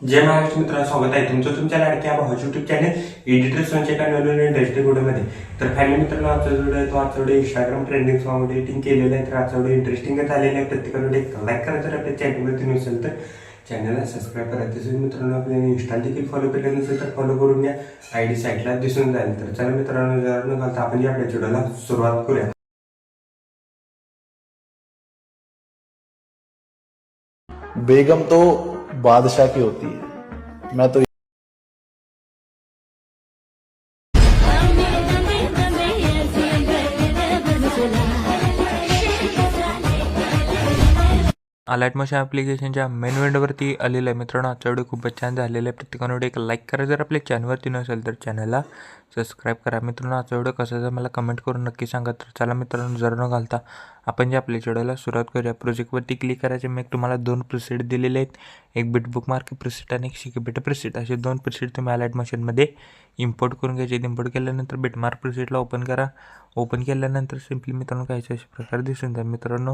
जय महाराष्ट्र मित्रांनो, स्वागत आहे तुमचं तुमच्या लाडक्या भावाच्या यूट्यूब चॅनल एडिटर संचय इंडस्ट्री व्हिडिओमध्ये. तर फायनली मित्रांनो, आजचा व्हिडिओ आहे तो आजचा video Instagram trending song editing केलेला आहे. तर आजचा व्हिडिओ इंटरेस्टिंगच आलेला आहे. प्रत्येकाला एक लाईक करा. जर आपल्या चॅनलवरती नसेल तर चॅनलला सबस्क्राईब करा. तसेच मित्रांनो, आपल्याला इंस्टा देखील फॉलो केलं नसेल तर फॉलो करून घ्या. आयडी साईटला दिसून जाईल. तर चला मित्रांनो, जर न घालता आपण आपल्या व्हिडिओला सुरुवात करूया. बेगम तो बादशाह की होती है, मैं तो अलाइट मोशन ॲप्लिकेशनच्या मेन विंडोवरती आलेलं आहे. मित्रांनो, आजचा व्हिडिओ खूपच छान झालेला आहे. प्रत्येकाने एक लाईक करा. जर आपल्या चॅनलवरती नसेल तर चॅनलला सबस्क्राईब करा. मित्रांनो, आजचा व्हिडिओ कसा जर मला कमेंट करून नक्की सांगा. तर चला मित्रांनो, जर न घालता आपण जे आपल्या व्हिडिओला सुरुवात करूया. प्रोजेक्टवरती क्लिक करायचे. मी तुम्हाला 2 प्रिसेट दिलेले आहेत. एक बिट बुकमार्क प्रिसेट आणि एक शिकेबिट प्रिसेट. असे 2 प्रिसेट तुम्ही अलाइट मोशनमध्ये इम्पोर्ट करून घ्यायचे. इम्पोर्ट केल्यानंतर बिटमार्क प्रिसेटला ओपन करा. ओपन केल्यानंतर सिम्पली मित्रांनो काय अशा प्रकारे दिसून जाईल. मित्रांनो,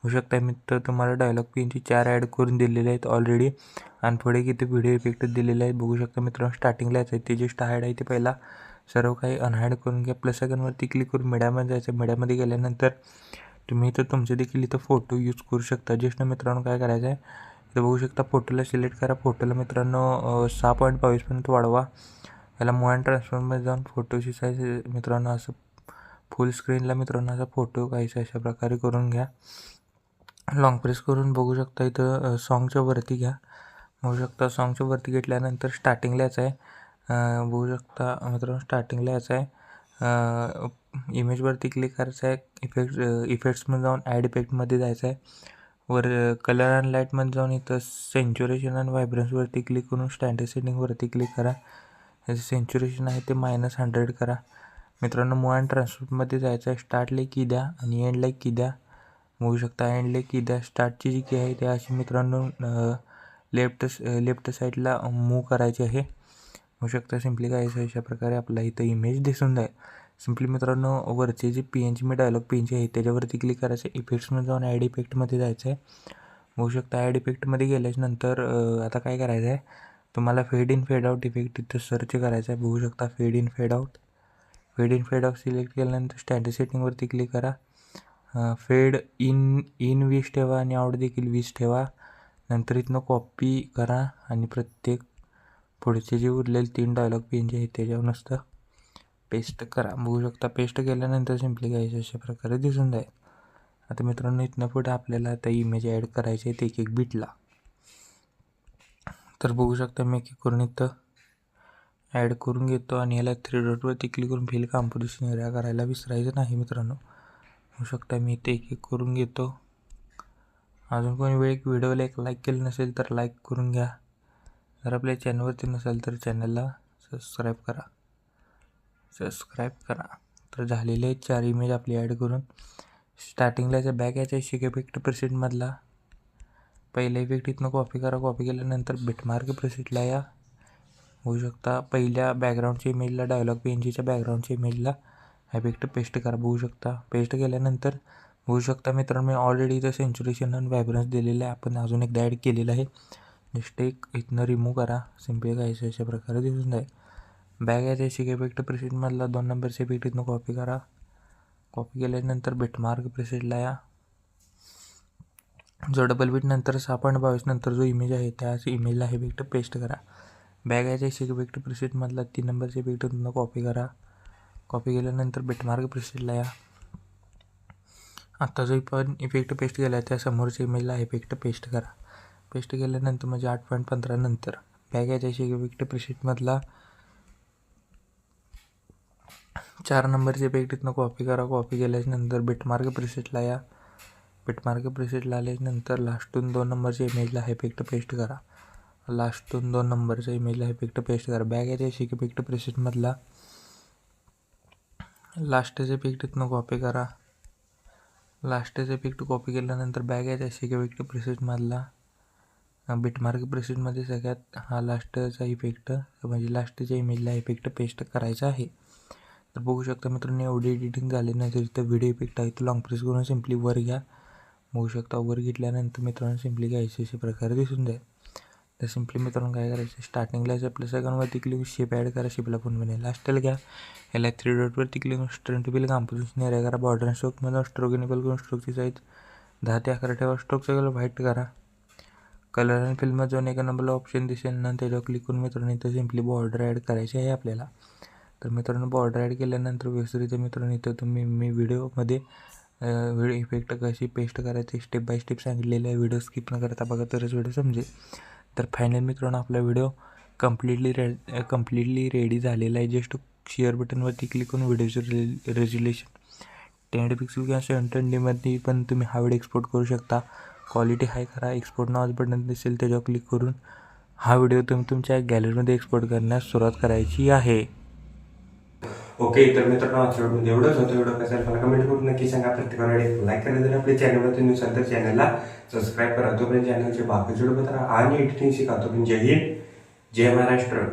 होऊ शकता मित्र तुम्हाला डायलॉग पेनची 4 ॲड करून दिलेले आहेत ऑलरेडी. आणि पुढे किती व्हिडिओ इफेक्ट दिलेले आहेत बघू शकता मित्रांनो. स्टार्टिंगला यायचं आहे ते जे हाईड आहे ते पहिला सर्व काही अनहाईड करून घ्या. प्लस आयकॉनवरती क्लिक करून मीडियामध्ये जायचं. मीडियामध्ये गेल्यानंतर तुम्ही इथं तुमचे देखील इथं फोटो यूज करू शकता. जस्ट मित्रांनो काय करायचं आहे, इथं बघू शकता फोटोला सिलेक्ट करा. फोटोला मित्रांनो 6.22 पर्यंत वाढवा. याला मूव अँड ट्रान्सफॉर्ममध्ये जाऊन फोटोची साईज मित्रांनो असं फुल स्क्रीनला मित्रांनो असा फोटो काहीसा अशा प्रकारे करून घ्या. लॉंग प्रेस करून बघू शकता इथं सॉन्गच्या वरती घ्या. बघू शकता सॉन्गच्या वरती घेतल्यानंतर स्टार्टिंगला यायचं आहे. बघू शकता मित्रांनो स्टार्टिंगला यायचं आहे. इमेजवरती क्लिक करायचं आहे. इफेक्ट्समध्ये जाऊन ॲड इफेक्टमध्ये जायचं आहे. वर कलर अँड लाईटमध्ये जाऊन इथं सेंच्युरेशन अँड व्हायब्रन्सवरती क्लिक करून स्टँडर्ड सेटिंगवरती क्लिक करा. याचं सेंच्युरेशन आहे ते -100 करा. मित्रांनो, मूव अँड ट्रान्सफॉर्ममध्ये जायचं आहे. स्टार्टला की द्या आणि एंडला की द्या. बघू शकता एंडला की द्या. स्टार्टची जी की आहे ते अशी मित्रांनो लेफ्ट साईडला मूव करायची आहे. होऊ शकता सिम्पली काय अशा प्रकारे आपला इथं इमेज दिसून जाईल. सिम्पली मित्रांनो वरचे जे PNG मी डायलॉग पेनची आहे त्याच्यावरती क्लिक करायचं. इफेक्ट्समध्ये जाऊन ॲड इफेक्टमध्ये जायचं आहे. बघू शकता ॲड इफेक्टमध्ये गेल्याच्यानंतर आता काय करायचं आहे, तुम्हाला fade in fade out effect इथं सर्च करायचं आहे. बघू शकता fade in fade out. Fade in fade out select केल्यानंतर स्टँडर्ड सेटिंगवरती क्लिक करा. फेड इन 20 ठेवा आणि आउट देखील 20 ठेवा. नंतर इथनं कॉपी करा आणि प्रत्येक पुढचे जे उरलेले 3 डायलॉग पेन जे आहेत त्याच्यावर नुसतं पेस्ट करा. बघू शकता पेस्ट केल्यानंतर सिम्पली काय अशा प्रकारे दिसून जाईल. आता मित्रांनो इथनं पुढे आपल्याला आता इमेज ॲड करायचे आहेत एक बिटला. तर बघू शकता मी एक करून इथं ॲड करून घेतो आणि याला 3 डॉटवरती क्लिक करून फिल कॉम्पोजिशन एरिया करायला विसरायचं नाही मित्रांनो. होऊ शकता मी इथे एक करून घेतो. अजून कोणी व्हिडिओला एक लाईक केलं नसेल तर लाईक करून घ्या. जर आपल्या चॅनलवरती नसेल तर चॅनलला सबस्क्राईब करा. तर झालेले आहेत 4 इमेज आपली ॲड करून. स्टार्टिंगला याच्या बॅक याच्या शिक इफेक्ट प्रेसेटमधला पहिला इफेक्ट इथनं कॉपी करा. कॉपी केल्यानंतर बिटमार्क प्रेसेटला या. होऊ शकता पहिल्या बॅकग्राऊंडच्या इमेजला डायलॉग पेनजीच्या बॅकग्राऊंडच्या इमेजला इफेक्ट पेस्ट करा. बघू शकता पेस्ट केल्यानंतर बघू शकता मित्रांनो मी ऑलरेडी इथं सेंच्युरेशन आणि व्हायब्रन्स दिलेलं आहे. आपण अजून एकदा ॲड केलेलं आहे. जस्ट एक इथनं रिमूव्ह करा. सिम्पली काहीच अशा प्रकारे दिसून जाईल. बॅग याच्या शिक इफेक्ट प्रेसेटमधला 2 नंबरचे इफेक्ट इथनं कॉपी करा. कॉपी केल्यानंतर बिटमार्क प्रेसेटला या. जो डबल बीट नंतर 6.22 नंतर जो इमेज आहे त्याच इमेजला इफेक्ट पेस्ट करा. बॅग याच्या शिक इफेक्ट प्रेसेटमधला 3 नंबरचे इफेक्ट इथनं कॉपी करा. कॉपी केल्यानंतर बिटमार्क प्रेसेटला या. आता जो पण इफेक्ट पेस्ट केला आहे त्या समोरच्या इमेजला इफेक्ट पेस्ट करा. पेस्ट केल्यानंतर म्हणजे 8.15 नंतर बॅग याच्या शिक इफेक्ट प्रेसेटमधला 4 नंबरचे इफेक्ट इथनं कॉपी करा. कॉपी केल्यानंतर बिटमार्क प्रेसेटला या. बिटमार्क प्रेसेटला आल्यानंतर लास्टून 2 नंबरच्या इमेजला इफेक्ट पेस्ट करा. लास्टून 2 नंबरच्या इमेजला इफेक्ट पेस्ट करा. बॅग याच्या शिक इफेक्ट प्रेसेटमधला लास्टचे इफेक्ट इथनं कॉपी करा. लास्टचे इफेक्ट कॉपी केल्यानंतर बॅग याच्या शिक इफेक्ट प्रेसेटमधला बिटमार्क प्रेसेटमध्ये सगळ्यात हा लास्टचा इफेक्ट म्हणजे लास्टच्या इमेजला इफेक्ट पेस्ट करायचा आहे. तर बघू शकता मित्रांनो एवढी एडिटिंग झाल्यानंतर इथं व्हिडिओ इफेक्ट आहे तो लॉंग प्रेस करून सिम्पली वर घ्या. बघू शकता वर घेतल्यानंतर मित्रांनो सिम्पली घ्यायचे अशा प्रकारे दिसून जाईल. तर सिम्पली मित्रांनो काय करायचं, स्टार्टिंगला आपल्या सेकंडवरती क्लिक शेप ॲड करा, शेपला पण बनेल. लास्टला घ्या, याला 3 डॉटवरती क्लिक स्ट्रेंथ बिल कॉम्पोजिशन एरिया करा. बॉर्डर अँड स्ट्रोकमध्ये स्ट्रोक इनेबल करून स्ट्रोकची साईज 10 ते 11 ठेवा. स्ट्रोकचा कलर व्हाईट करा. कलर अँड फिल्म जाऊन एका नंबरला ऑप्शन दिसेल ना, त्याच्यावर क्लिक करून मित्रांनो इथं सिम्पली बॉर्डर ॲड करायची आहे आपल्याला. तर मित्रांनो बॉर्डर ॲड केल्यानंतर व्यवस्थित मित्रांनो इथं मी व्हिडिओमध्ये व्हिडिओ इफेक्ट कशी पेस्ट करायची स्टेप बाय स्टेप सांगितलेले आहे. व्हिडिओ स्किप न करता बघा तरच व्हिडिओ समजेल. तर फायनल मित्रांनो आपला व्हिडिओ कम्प्लिटली रेडी झालेला आहे. जस्ट शेअर बटनवरती क्लिक करून व्हिडिओचं रेझोल्युशन 10 पिक्सल किंवा 720मध्ये पण तुम्ही हा व्हिडिओ एक्सपोर्ट करू शकता. क्वालिटी हाय करा. एक्सपोर्ट नावाचं बटन दिसेल त्याच्यावर क्लिक करून हा व्हिडिओ तुम्ही तुमच्या गॅलरीमध्ये एक्सपोर्ट करण्यास सुरुवात करायची आहे. ओके, तर मित्रांनो आजच्या व्हिडिओमध्ये एवढंच होतं. व्हिडिओ कसा आहे मला कमेंट करून नक्की सांगा. प्रत्येकाने लाईक करा. जर आपल्या चॅनलवरती नसेल तर चॅनलला सबस्क्राईब करा. तोपर्यंत चॅनलचे बाकीचे व्हिडिओ बघा आणि एडिटिंग शिका. तोपर्यंत जय हिंद, जय महाराष्ट्र.